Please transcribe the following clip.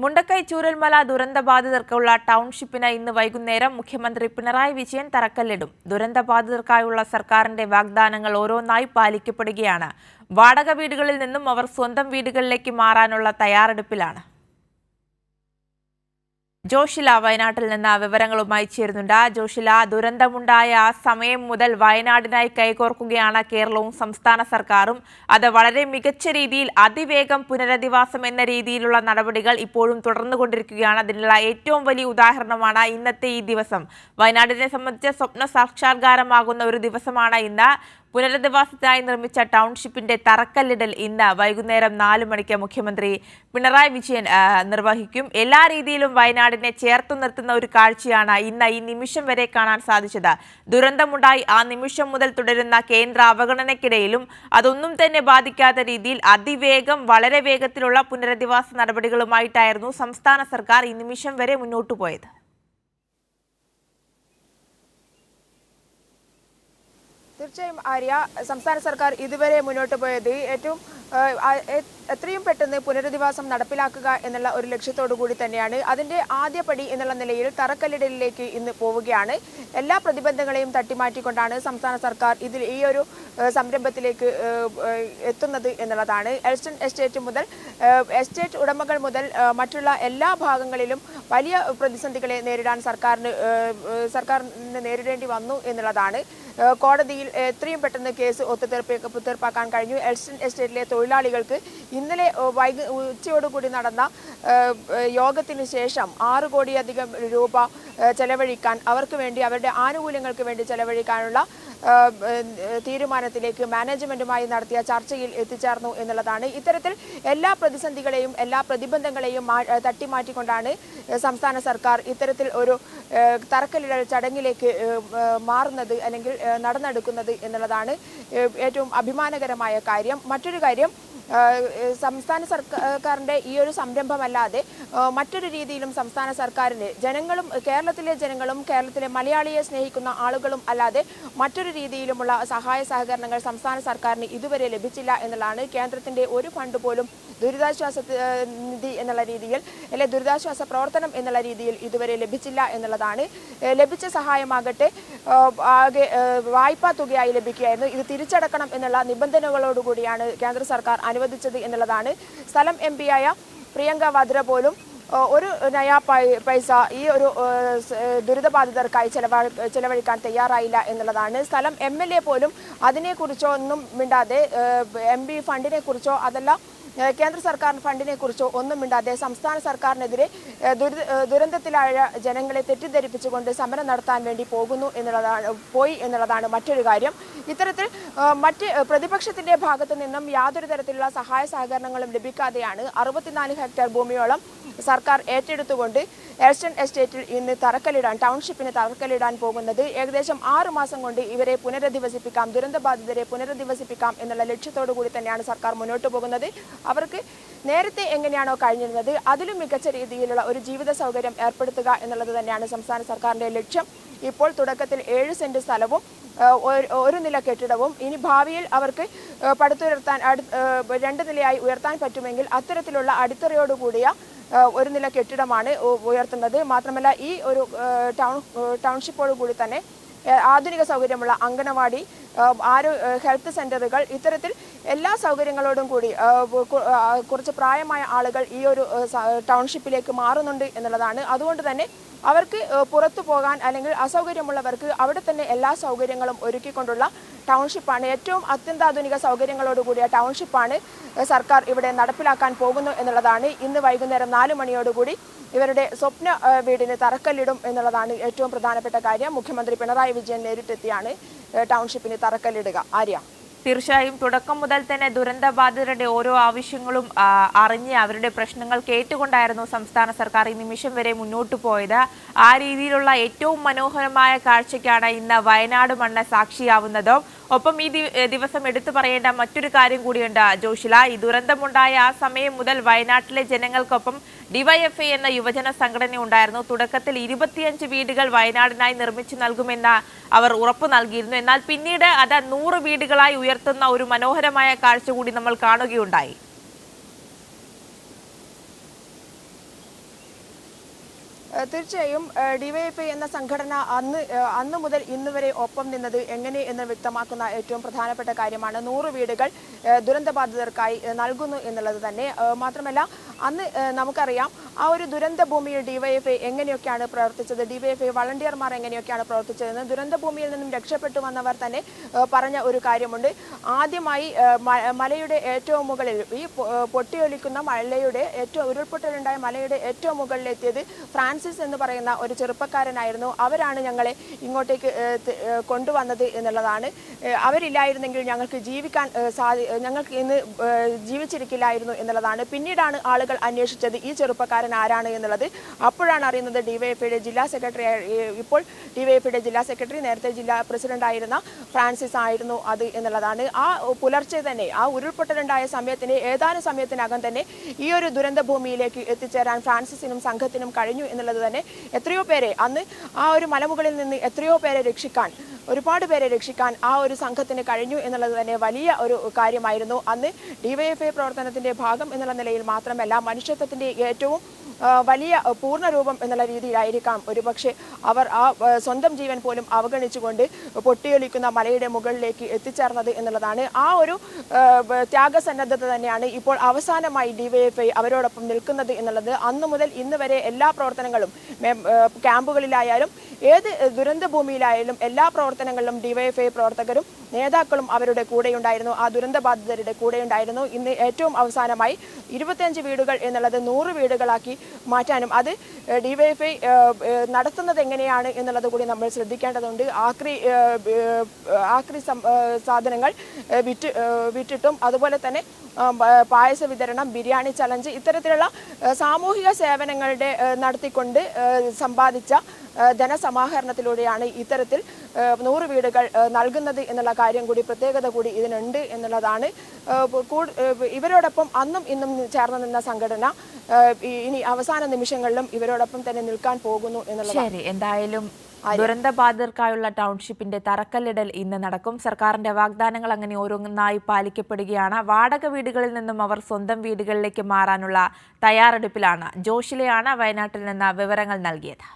മുണ്ടക്കൈ ചൂരൽമല ദുരന്തബാധിതർക്കുള്ള ടൗൺഷിപ്പിന് ഇന്ന് വൈകുന്നേരം മുഖ്യമന്ത്രി പിണറായി വിജയൻ തറക്കല്ലിടും. ദുരന്തബാധിതർക്കായുള്ള സർക്കാരിന്റെ വാഗ്ദാനങ്ങൾ ഓരോന്നായി പാലിക്കപ്പെടുകയാണ്. വാടക വീടുകളിൽ നിന്നും അവർ സ്വന്തം വീടുകളിലേക്ക് മാറാനുള്ള തയ്യാറെടുപ്പിലാണ്. ജോഷില വയനാട്ടിൽ നിന്ന് വിവരങ്ങളുമായി ചേരുന്നുണ്ട്. ജോഷില, ദുരന്തമുണ്ടായ ആ സമയം മുതൽ വയനാടിനായി കൈകോർക്കുകയാണ് കേരളവും സംസ്ഥാന സർക്കാരും. അത് വളരെ മികച്ച രീതിയിൽ അതിവേഗം പുനരധിവാസം എന്ന രീതിയിലുള്ള നടപടികൾ ഇപ്പോഴും തുടർന്നുകൊണ്ടിരിക്കുകയാണ്. അതിനുള്ള ഏറ്റവും വലിയ ഉദാഹരണമാണ് ഇന്നത്തെ ഈ ദിവസം. വയനാടിനെ സംബന്ധിച്ച് സ്വപ്ന സാക്ഷാത്കാരമാകുന്ന ഒരു ദിവസമാണ് ഇന്ന്. പുനരധിവാസത്തിനായി നിർമ്മിച്ച ടൗൺഷിപ്പിന്റെ തറക്കല്ലിടൽ ഇന്ന് വൈകുന്നേരം 4 മണിക്ക് മുഖ്യമന്ത്രി പിണറായി വിജയൻ നിർവഹിക്കും. എല്ലാ രീതിയിലും വയനാടിനെ ചേർത്തു നിർത്തുന്ന ഒരു കാഴ്ചയാണ് ഇന്ന് ഈ നിമിഷം വരെ കാണാൻ സാധിച്ചത്. ദുരന്തമുണ്ടായി ആ നിമിഷം മുതൽ തുടരുന്ന കേന്ദ്ര അവഗണനയ്ക്കിടയിലും അതൊന്നും തന്നെ ബാധിക്കാത്ത രീതിയിൽ അതിവേഗം വളരെ വേഗത്തിലുള്ള പുനരധിവാസ നടപടികളുമായിട്ടായിരുന്നു സംസ്ഥാന സർക്കാർ ഈ നിമിഷം വരെ മുന്നോട്ടു പോയത്. തീർച്ചയായും ആര്യ, സംസ്ഥാന സർക്കാർ ഇതുവരെ മുന്നോട്ട് പോയത് എത്രയും പെട്ടെന്ന് പുനരധിവാസം നടപ്പിലാക്കുക എന്നുള്ള ഒരു ലക്ഷ്യത്തോടു കൂടി തന്നെയാണ്. അതിന്റെ ആദ്യപടി എന്നുള്ള നിലയിൽ തറക്കല്ലിടലിലേക്ക് ഇന്ന് പോവുകയാണ്. എല്ലാ പ്രതിബന്ധങ്ങളെയും തട്ടിമാറ്റിക്കൊണ്ടാണ് സംസ്ഥാന സർക്കാർ ഈ ഒരു സംരംഭത്തിലേക്ക് എത്തുന്നത് എന്നുള്ളതാണ്. എൽസ്റ്റൺ എസ്റ്റേറ്റ് മുതൽ എസ്റ്റേറ്റ് ഉടമകൾ മുതൽ മറ്റുള്ള എല്ലാ ഭാഗങ്ങളിലും വലിയ പ്രതിസന്ധികളെ നേരിടാൻ സർക്കാരിന് നേരിടേണ്ടി വന്നു എന്നുള്ളതാണ്. കോടതിയിൽ എത്രയും പെട്ടെന്ന് കേസ് ഒത്തുതീർപ്പാക്കാൻ കഴിഞ്ഞു. എൽസ്റ്റൺ എസ്റ്റേറ്റിലെ തൊഴിലാളികൾക്ക് ഇന്നലെ ഉച്ചയോടുകൂടി നടന്ന യോഗത്തിന് ശേഷം 6 കോടിയധികം രൂപ ചെലവഴിക്കാൻ അവർക്ക് വേണ്ടി, അവരുടെ ആനുകൂല്യങ്ങൾക്ക് വേണ്ടി ചെലവഴിക്കാനുള്ള തീരുമാനത്തിലേക്ക് മാനേജ്മെന്റുമായി നടത്തിയ ചർച്ചയിൽ എത്തിച്ചേർന്നു എന്നുള്ളതാണ്. ഇത്തരത്തിൽ എല്ലാ പ്രതിസന്ധികളെയും എല്ലാ പ്രതിബന്ധങ്ങളെയും തട്ടിമാറ്റിക്കൊണ്ടാണ് സംസ്ഥാന സർക്കാർ ഇത്തരത്തിൽ ഒരു തറക്കല്ലിടൽ ചടങ്ങിലേക്ക് മാറുന്നത് അല്ലെങ്കിൽ നടന്നെടുക്കുന്നത് എന്നുള്ളതാണ് ഏറ്റവും അഭിമാനകരമായ കാര്യം. മറ്റൊരു കാര്യം, സംസ്ഥാന സർക്കാരിന്റെ ഈ ഒരു സംരംഭമല്ലാതെ മറ്റൊരു രീതിയിലും സംസ്ഥാന സർക്കാരിന് കേരളത്തിലെ ജനങ്ങളും കേരളത്തിലെ മലയാളിയെ സ്നേഹിക്കുന്ന ആളുകളും അല്ലാതെ മറ്റൊരു രീതിയിലുമുള്ള സഹായ സഹകരണങ്ങൾ സംസ്ഥാന സർക്കാരിന് ഇതുവരെ ലഭിച്ചില്ല എന്നുള്ളതാണ്. കേന്ദ്രത്തിന്റെ ഒരു ഫണ്ട് പോലും ദുരിതാശ്വാസ നിധി എന്നുള്ള രീതിയിൽ അല്ലെ ദുരിതാശ്വാസ പ്രവർത്തനം എന്നുള്ള രീതിയിൽ ഇതുവരെ ലഭിച്ചില്ല എന്നുള്ളതാണ്. ലഭിച്ച സഹായമാകട്ടെ ആകെ വായ്പാ തുകയായി ലഭിക്കുകയായിരുന്നു. ഇത് തിരിച്ചടക്കണം എന്നുള്ള നിബന്ധനകളോടുകൂടിയാണ് കേന്ദ്ര സർക്കാർ അനുവദിച്ചത് എന്നുള്ളതാണ്. സ്ഥലം MP ആയ പ്രിയങ്ക വാദ്ര പോലും ഒരു നയാ പൈസ ഈ ഒരു ദുരിതബാധിതർക്കായി ചെലവഴിക്കാൻ തയ്യാറായില്ല എന്നുള്ളതാണ്. സ്ഥലം MLA പോലും അതിനെക്കുറിച്ചോ ഒന്നും മിണ്ടാതെ, MP ഫണ്ടിനെ കുറിച്ചോ അതല്ല കേന്ദ്ര സർക്കാർ ഫണ്ടിനെ കുറിച്ചോ ഒന്നും മിണ്ടാതെ സംസ്ഥാന സർക്കാരിനെതിരെ ദുരന്തത്തിലായ ജനങ്ങളെ തെറ്റിദ്ധരിപ്പിച്ചുകൊണ്ട് സമരം നടത്താൻ വേണ്ടി പോയി എന്നുള്ളതാണ് മറ്റൊരു കാര്യം. ഇത്തരത്തിൽ മറ്റ് പ്രതിപക്ഷത്തിന്റെ ഭാഗത്തു നിന്നും യാതൊരു തരത്തിലുള്ള സഹായ സഹകരണങ്ങളും ലഭിക്കാതെയാണ് 64 ഹെക്ടർ ഭൂമിയോളം സർക്കാർ ഏറ്റെടുത്തുകൊണ്ട് എൽസ്റ്റൺ എസ്റ്റേറ്റിൽ ഇന്ന് ടൗൺഷിപ്പിന് തറക്കല്ലിടാൻ പോകുന്നത്. ഏകദേശം 6 മാസം കൊണ്ട് ഇവരെ പുനരധിവസിപ്പിക്കാം, ദുരന്തബാധിതരെ പുനരധിവസിപ്പിക്കാം എന്നുള്ള ലക്ഷ്യത്തോടു കൂടി തന്നെയാണ് സർക്കാർ മുന്നോട്ട് പോകുന്നത്. അവർക്ക് നേരത്തെ എങ്ങനെയാണോ കഴിഞ്ഞിരുന്നത് അതിലും മികച്ച രീതിയിലുള്ള ഒരു ജീവിത സൗകര്യം ഏർപ്പെടുത്തുക എന്നുള്ളത് തന്നെയാണ് സംസ്ഥാന സർക്കാരിന്റെ ലക്ഷ്യം. ഇപ്പോൾ തുടക്കത്തിൽ 7 സെന്റ് സ്ഥലവും 1 നില കെട്ടിടവും ഇനി ഭാവിയിൽ അവർക്ക് പടുത്തുയർത്താൻ 2 നിലയായി ഉയർത്താൻ പറ്റുമെങ്കിൽ അത്തരത്തിലുള്ള അടിത്തറയോടുകൂടിയ 1 നില കെട്ടിടമാണ് ഉയർത്തുന്നത്. മാത്രമല്ല ഈ ഒരു ടൗൺഷിപ്പോടു കൂടി തന്നെ ആധുനിക സൗകര്യമുള്ള അംഗനവാടി, ഹെൽത്ത് സെന്ററുകൾ, ഇത്തരത്തിൽ എല്ലാ സൗകര്യങ്ങളോടും കൂടി കുറച്ച് പ്രായമായ ആളുകൾ ഈ ഒരു ടൗൺഷിപ്പിലേക്ക് മാറുന്നുണ്ട് എന്നുള്ളതാണ്. അതുകൊണ്ട് തന്നെ അവർക്ക് പുറത്തു പോകാൻ അല്ലെങ്കിൽ അസൗകര്യമുള്ളവർക്ക് അവിടെ തന്നെ എല്ലാ സൗകര്യങ്ങളും ഒരുക്കിക്കൊണ്ടുള്ള ടൗൺഷിപ്പാണ്, ഏറ്റവും അത്യന്താധുനിക സൗകര്യങ്ങളോടുകൂടിയ ടൗൺഷിപ്പാണ് സർക്കാർ ഇവിടെ നടപ്പിലാക്കാൻ പോകുന്നു എന്നുള്ളതാണ്. ഇന്ന് വൈകുന്നേരം 4 മണിയോടുകൂടി ഇവരുടെ സ്വപ്ന വീടിന് തറക്കല്ലിടും എന്നുള്ളതാണ് ഏറ്റവും പ്രധാനപ്പെട്ട കാര്യം. മുഖ്യമന്ത്രി പിണറായി വിജയൻ നേരിട്ടെത്തിയാണ് ടൗൺഷിപ്പിന് തറക്കല്ലിടുക. ആര്യ, തീർച്ചയായും തുടക്കം മുതൽ തന്നെ ദുരന്തബാധിതരുടെ ഓരോ ആവശ്യങ്ങളും അറിഞ്ഞ് അവരുടെ പ്രശ്നങ്ങൾ കേട്ടുകൊണ്ടായിരുന്നു സംസ്ഥാന സർക്കാർ ഈ നിമിഷം വരെ മുന്നോട്ട് പോയത്. ആ രീതിയിലുള്ള ഏറ്റവും മനോഹരമായ കാഴ്ചയ്ക്കാണ് ഇന്ന് വയനാട് മണ്ണ് സാക്ഷിയാവുന്നത്. ഒപ്പം ഈ ദിവസം എടുത്തു പറയേണ്ട മറ്റൊരു കാര്യം കൂടിയുണ്ട് ജോഷില. ഈ ദുരന്തമുണ്ടായ ആ സമയം മുതൽ വയനാട്ടിലെ ജനങ്ങൾക്കൊപ്പം DYFI എന്ന യുവജന സംഘടന ഉണ്ടായിരുന്നു. തുടക്കത്തിൽ 25 വീടുകൾ വയനാടിനായി നിർമ്മിച്ചു നൽകുമെന്ന് അവർ ഉറപ്പു നൽകിയിരുന്നു. എന്നാൽ പിന്നീട് അത് 100 വീടുകളായി ഉയർത്തുന്ന ഒരു മനോഹരമായ കാഴ്ച കൂടി നമ്മൾ കാണുകയുണ്ടായി. തീർച്ചയായും ഡിവൈഎഫ്ഐ എന്ന സംഘടന അന്ന് മുതൽ ഇന്ന് വരെ ഒപ്പം നിന്നത് എങ്ങനെ എന്ന് വ്യക്തമാക്കുന്ന ഏറ്റവും പ്രധാനപ്പെട്ട കാര്യമാണ് 100 വീടുകൾ ദുരന്തബാധിതർക്കായി നൽകുന്നു എന്നുള്ളത് തന്നെ. മാത്രമല്ല അന്ന് നമുക്കറിയാം ആ ഒരു ദുരന്ത ഭൂമിയിൽ ഡിവൈഎഫ്ഐ എങ്ങനെയൊക്കെയാണ് പ്രവർത്തിച്ചത്, ഡിവൈഎഫ്ഐ വളണ്ടിയർമാർ എങ്ങനെയൊക്കെയാണ് പ്രവർത്തിച്ചതെന്ന് ദുരന്ത ഭൂമിയിൽ നിന്നും രക്ഷപ്പെട്ടു വന്നവർ തന്നെ പറഞ്ഞ ഒരു കാര്യമുണ്ട്. ആദ്യമായി മലയുടെ ഏറ്റവും മുകളിൽ ഈ പൊട്ടിയൊലിക്കുന്ന മലയുടെ ഉരുൾപൊട്ടലുണ്ടായ മലയുടെ ഏറ്റവും മുകളിലെത്തിയത് ഫ്രാൻസിസ് എന്ന് പറയുന്ന ഒരു ചെറുപ്പക്കാരനായിരുന്നു. അവരാണ് ഞങ്ങളെ ഇങ്ങോട്ടേക്ക് കൊണ്ടുവന്നത് എന്നുള്ളതാണ്. അവരില്ലായിരുന്നെങ്കിൽ ഞങ്ങൾക്ക് ഇന്ന് ജീവിച്ചിരിക്കില്ലായിരുന്നു എന്നുള്ളതാണ്. പിന്നീടാണ് ആളുകൾ അന്വേഷിച്ചത് ഈ ചെറുപ്പക്കാരൻ ആരാണ് എന്നുള്ളത്. അപ്പോഴാണ് അറിയുന്നത് ഡിവൈഎഫ്ഐയുടെ ജില്ലാ സെക്രട്ടറി, ഇപ്പോൾ ഡിവൈഎഫ്ഐയുടെ ജില്ലാ സെക്രട്ടറി, നേരത്തെ ജില്ലാ പ്രസിഡന്റ് ആയിരുന്ന ഫ്രാൻസിസ് ആയിരുന്നു അത് എന്നുള്ളതാണ്. ആ പുലർച്ചെ തന്നെ ആ ഉരുൾപൊട്ടലുണ്ടായ സമയത്തിന് ഏതാനും സമയത്തിനകം തന്നെ ഈ ഒരു ദുരന്ത ഭൂമിയിലേക്ക് എത്തിച്ചേരാൻ ഫ്രാൻസിസിനും സംഘത്തിനും കഴിഞ്ഞു എന്നുള്ളത് തന്നെ എത്രയോ പേരെ അന്ന് ആ ഒരു മലമുകളിൽ നിന്ന് ഒരുപാട് പേരെ രക്ഷിക്കാൻ ആ ഒരു സംഘത്തിന് കഴിഞ്ഞു എന്നുള്ളത് തന്നെ വലിയ ഒരു കാര്യമായിരുന്നു. അന്ന് ഡിവൈഎഫ്ഐ പ്രവർത്തനത്തിന്റെ ഭാഗം എന്നുള്ള നിലയിൽ മാത്രമല്ല, മനുഷ്യത്വത്തിന്റെ ഏറ്റവും വലിയ പൂർണ്ണരൂപം എന്നുള്ള രീതിയിലായിരിക്കാം ഒരുപക്ഷെ അവർ ആ സ്വന്തം ജീവൻ പോലും അവഗണിച്ചുകൊണ്ട് പൊട്ടിയൊലിക്കുന്ന മലയുടെ മുകളിലേക്ക് എത്തിച്ചേർന്നത് എന്നുള്ളതാണ്. ആ ഒരു ത്യാഗസന്നദ്ധത തന്നെയാണ് ഇപ്പോൾ അവസാനമായി ഡിവൈഎഫ്ഐ അവരോടൊപ്പം നിൽക്കുന്നത് എന്നുള്ളത്. അന്നു മുതൽ ഇന്ന് വരെ എല്ലാ പ്രവർത്തനങ്ങളും ക്യാമ്പുകളിലായാലും ഏത് ദുരന്ത ഭൂമിയിലായാലും എല്ലാ പ്രവർത്തനങ്ങളിലും ഡിവൈഎഫ്ഐ പ്രവർത്തകരും നേതാക്കളും അവരുടെ കൂടെയുണ്ടായിരുന്നു, ആ ദുരന്തബാധിതരുടെ കൂടെയുണ്ടായിരുന്നു. ഇന്ന് ഏറ്റവും അവസാനമായി 25 വീടുകൾ എന്നുള്ളത് 100 വീടുകളാക്കി മാറ്റാനും അത് ഡിവൈഎഫ്ഐ നടത്തുന്നത് എങ്ങനെയാണ് എന്നുള്ളത് കൂടി നമ്മൾ ശ്രദ്ധിക്കേണ്ടതുണ്ട്. ആക്രി സാധനങ്ങൾ വിറ്റിട്ടും അതുപോലെ തന്നെ പായസ വിതരണം, ബിരിയാണി ചലഞ്ച്, ഇത്തരത്തിലുള്ള സാമൂഹിക സേവനങ്ങളുടെ നടത്തിക്കൊണ്ട് സമ്പാദിച്ച ധനസമാഹരണത്തിലൂടെയാണ് ഇത്തരത്തിൽ 100 വീടുകൾ നൽകുന്നത് എന്നുള്ള കാര്യം കൂടി, പ്രത്യേകത കൂടി ഇതിനുണ്ട് എന്നുള്ളതാണ്. ഇവരോടൊപ്പം അന്നും ഇന്നും ചേർന്ന് നിന്ന സംഘടന ഇനി അവസാന നിമിഷങ്ങളിലും ഇവരോടൊപ്പം തന്നെ നിൽക്കാൻ പോകുന്നു എന്നുള്ളത്. ശരി, എന്തായാലും ദുരന്തബാധിതർക്കായുള്ള ടൗൺഷിപ്പിന്റെ തറക്കല്ലിടൽ ഇന്ന് നടക്കും. സർക്കാരിന്റെ വാഗ്ദാനങ്ങൾ അങ്ങനെ ഓരോന്നായി പാലിക്കപ്പെടുകയാണ്. വാടക വീടുകളിൽ നിന്നും അവർ സ്വന്തം വീടുകളിലേക്ക് മാറാനുള്ള തയ്യാറെടുപ്പിലാണ്. ജോഷിലയാണ് വയനാട്ടിൽ നിന്ന് വിവരങ്ങൾ നൽകിയത്.